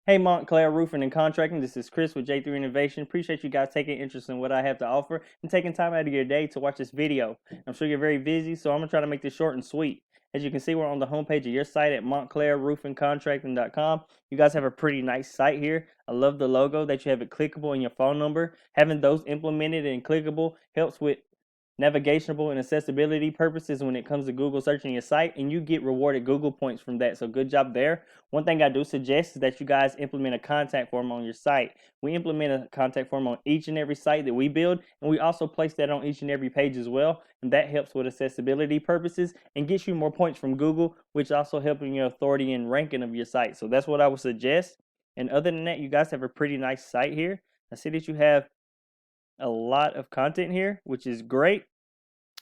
Hey, Montclair Roofing and Contracting. This is Chris with J3 Innovation. Appreciate you guys taking interest in what I have to offer and taking time out of your day to watch this video. I'm sure you're very busy, so I'm going to try to make this short and sweet. As you can see, we're on the homepage of your site at montclairroofingcontracting.com. You guys have a pretty nice site here. I love the logo that you have it clickable in your phone number. Having those implemented and clickable helps with navigational and accessibility purposes when it comes to Google searching your site, and you get rewarded Google points from that. So good job there. One thing I do suggest is that you guys implement a contact form on your site. We implement a contact form on each and every site that we build, and we also place that on each and every page as well, and that helps with accessibility purposes and gets you more points from Google, which also helping your authority and ranking of your site. So that's what I would suggest. And other than that, you guys have a pretty nice site here. I see that you have a lot of content here, which is great.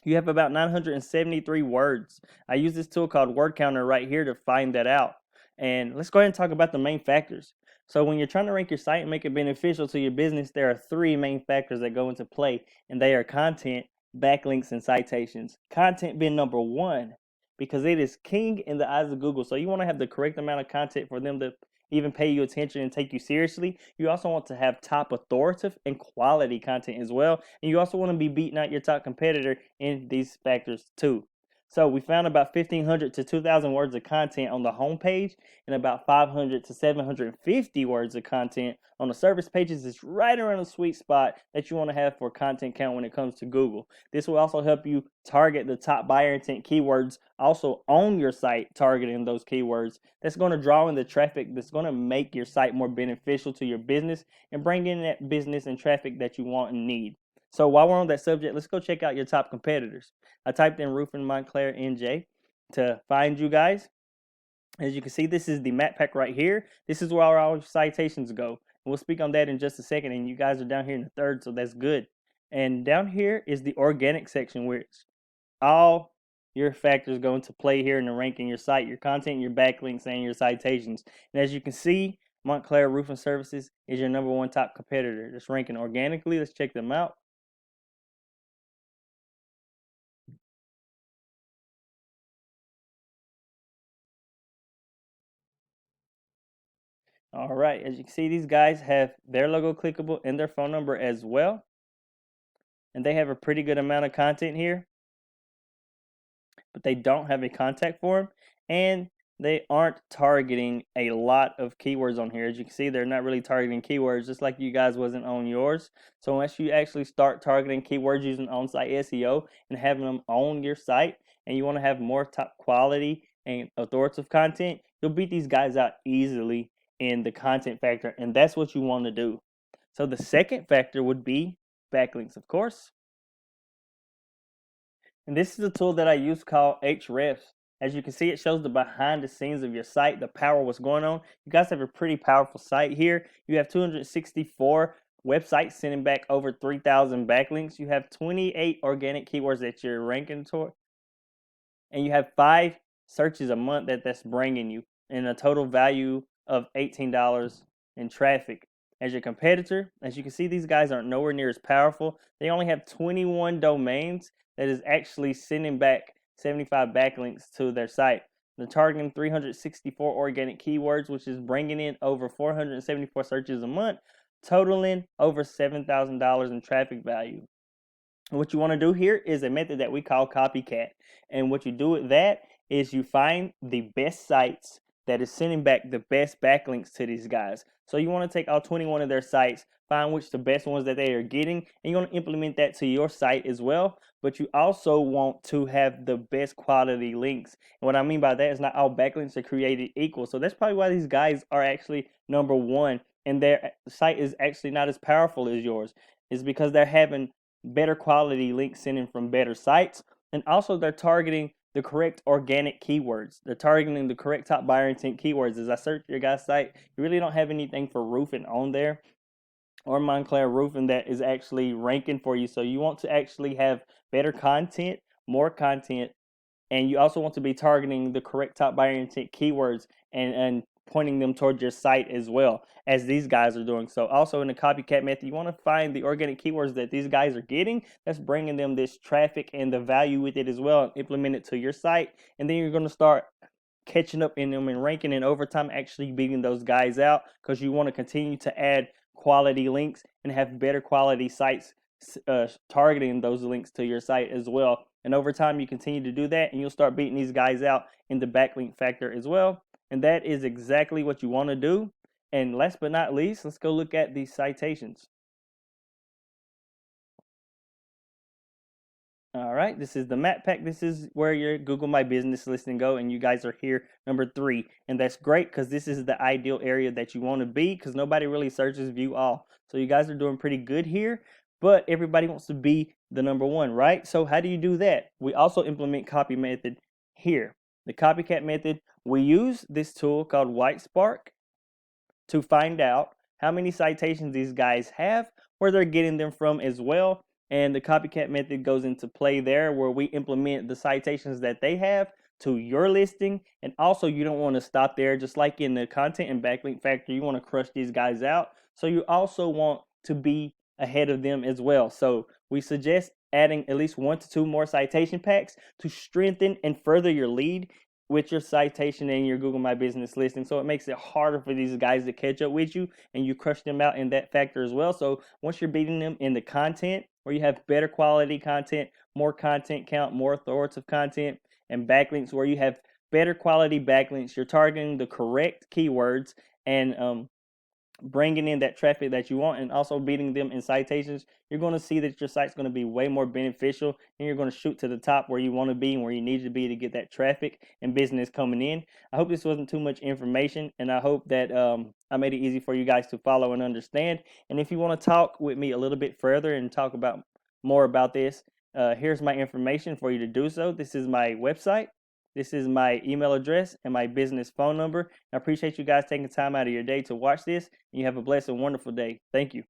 You have about 973 words. I use this tool called Word Counter right here to find that out. And let's go ahead and talk about the main factors. So when you're trying to rank your site and make it beneficial to your business, there are three main factors that go into play, and they are content, backlinks, and citations. Content being number one because it is king in the eyes of Google. So you want to have the correct amount of content for them to even pay you attention and take you seriously. You also want to have top authoritative and quality content as well. And you also want to be beating out your top competitor in these factors too. So we found about 1,500 to 2,000 words of content on the home page and about 500 to 750 words of content on the service pages. Is right around the sweet spot that you want to have for content count when it comes to Google. This will also help you target the top buyer intent keywords also on your site, targeting those keywords. That's going to draw in the traffic that's going to make your site more beneficial to your business and bring in that business and traffic that you want and need. So while we're on that subject, let's go check out your top competitors. I typed in Roofing Montclair NJ to find you guys. As you can see, this is the map pack right here. This is where all our citations go. And we'll speak on that in just a second. And you guys are down here in the third, so that's good. And down here is the organic section where it's all your factors go into play here in the ranking your site, your content, your backlinks, and your citations. And as you can see, Montclair Roofing Services is your number one top competitor. That's ranking organically. Let's check them out. All right, as you can see, these guys have their logo clickable and their phone number as well. And they have a pretty good amount of content here, but they don't have a contact form, and they aren't targeting a lot of keywords on here. As you can see, they're not really targeting keywords, just like you guys wasn't on yours. So once you actually start targeting keywords using on-site SEO and having them on your site, and you want to have more top quality and authoritative content, you'll beat these guys out easily in the content factor, and that's what you want to do. So the second factor would be backlinks, of course. And this is a tool that I use called Hrefs. As you can see, it shows the behind the scenes of your site, the power, what's going on. You guys have a pretty powerful site here. You have 264 websites sending back over 3,000 backlinks. You have 28 organic keywords that you're ranking toward. And you have 5 searches a month that's bringing you, and a total value of $18 in traffic. As your competitor, as you can see, these guys aren't nowhere near as powerful. They only have 21 domains that is actually sending back 75 backlinks to their site. They're targeting 364 organic keywords, which is bringing in over 474 searches a month, totaling over $7,000 in traffic value. What you want to do here is a method that we call copycat. And what you do with that is you find the best sites that is sending back the best backlinks to these guys. So you want to take all 21 of their sites, find which the best ones that they are getting, and you want to implement that to your site as well. But you also want to have the best quality links. And what I mean by that is not all backlinks are created equal. So that's probably why these guys are actually number one, and their site is actually not as powerful as yours. It's because they're having better quality links sending from better sites, and also they're targeting the correct organic keywords. They're targeting the correct top buyer intent keywords. As I search your guys' site, you really don't have anything for roofing on there or Montclair Roofing that is actually ranking for you. So you want to actually have better content, more content, and you also want to be targeting the correct top buyer intent keywords and pointing them towards your site as well, as these guys are doing. So also in the copycat method, you want to find the organic keywords that these guys are getting that's bringing them this traffic and the value with it as well, and implement it to your site. And then you're going to start catching up in them and ranking, and over time actually beating those guys out, because you want to continue to add quality links and have better quality sites targeting those links to your site as well. And over time, you continue to do that, and you'll start beating these guys out in the backlink factor as well. And that is exactly what you want to do. And last but not least, let's go look at these citations. All right, this is the map pack. This is where your Google My Business listing go, and you guys are here number 3, and that's great because this is the ideal area that you want to be, because nobody really searches view all. So you guys are doing pretty good here, but everybody wants to be the number 1, right? So how do you do that? We also implement copy method here. The copycat method, we use this tool called Whitespark to find out how many citations these guys have, where they're getting them from as well. And the copycat method goes into play there, where we implement the citations that they have to your listing. And also, you don't want to stop there. Just like in the content and backlink factor, you want to crush these guys out. So you also want to be ahead of them as well. So we suggest adding at least 1 to 2 more citation packs to strengthen and further your lead with your citation and your Google My Business listing. So it makes it harder for these guys to catch up with you, and you crush them out in that factor as well. So once you're beating them in the content, where you have better quality content, more content count, more authoritative content, and backlinks where you have better quality backlinks, you're targeting the correct keywords and bringing in that traffic that you want, and also beating them in citations, you're going to see that your site's going to be way more beneficial, and you're going to shoot to the top where you want to be and where you need to be to get that traffic and business coming in. I hope this wasn't too much information, and I hope that I made it easy for you guys to follow and understand. And if you want to talk with me a little bit further and talk about more about this, here's my information for you to do so. This is my website. This is my email address and my business phone number. I appreciate you guys taking time out of your day to watch this. You have a blessed and wonderful day. Thank you.